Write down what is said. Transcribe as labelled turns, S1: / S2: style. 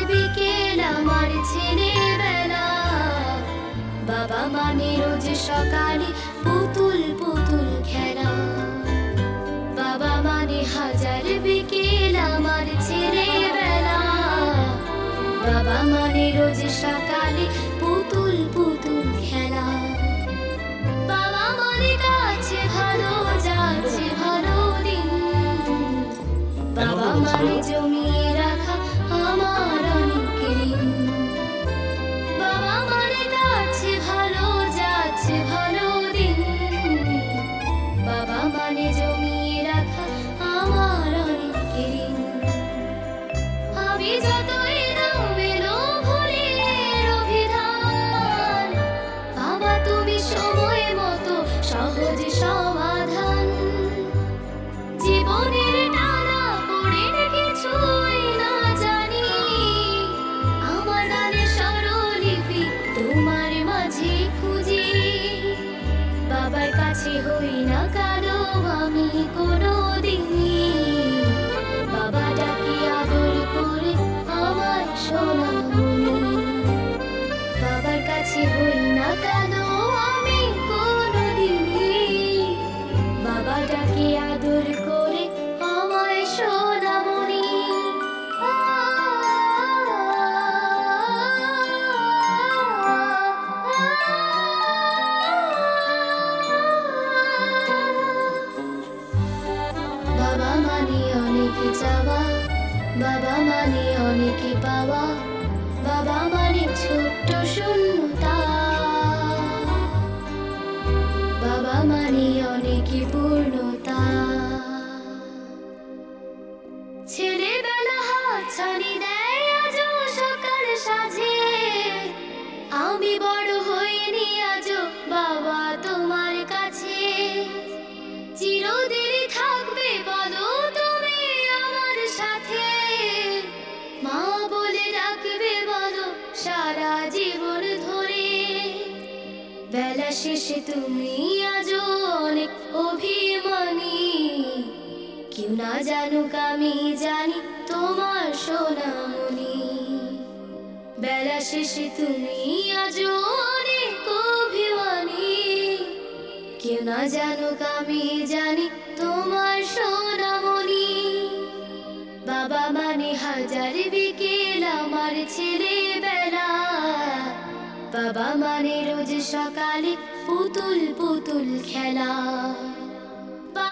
S1: বিকেল আমার ছেলেবেলা। বাবা মানে রোজ সকালে পুতুল পুতুল খেলা। বাবা মানে হাজার বিকেল আমার ছেলেবেলা। বাবা মানে রোজ সকালে পুতুল পুতুল খেলা। বাবা মানে কাছে ভালো যাচ্ছে ভালো দিন। বাবা মানে জমিয়ে রাখা আমার অনেক ঋণ। বাবা মানে কাছে ভালো যাচ্ছে ভালো দিন। বাবা মানে জমিয়ে রাখা আমার অনেক ঋণ। আমি যতই এলো ভুলের অভিধান, বাবা তুমি সময় মতো সহজ সমাধান। জীবনের টানা পড়ে কিছুই না জানি, আমার গানের স্বরলিপি তোমার মাঝে খুঁজি। বাবার কাছে হই না কারো আমি কোনোদিনই। বাবা ডাকি আদর করে আমার সোনামণি। বাবার কাছে হই না কারো আমি কোনোদিনই। বাবা ডাকি আদর করে আমার সোনামণি। বাবা মানে অনেক চাওয়া, বাবা মানে অনেক পাওয়া। বাবা মানে ছোট্ট শূন্যতা। বাবা মানে অনেক পূর্ণতা। ছেলেবেলা হাতছানি দেয় আজও সকাল সাজে। আমি বড় হইনি আজও বাবা তোমার কাছে। চিরদিনই থাকবে বলো তুমি আমার সাথে। মা বলে ডাকবে বলো সারা জীবন ধরে। বেলা শেষে তুমি আজও অনেক অভিমানী। কেউ না জানুক আমি জানি তোমার সোনামণি। বেলা শেষে তুমি আজও অনেক অভিমানী। কেউ না জানুক আমি জানি তোমার সোনামণি। বাবা মানে হাজার বিকেল আমার ছেলেবেলা। বাবা মানে রোজ সকালে পুতুল পুতুল খেলা।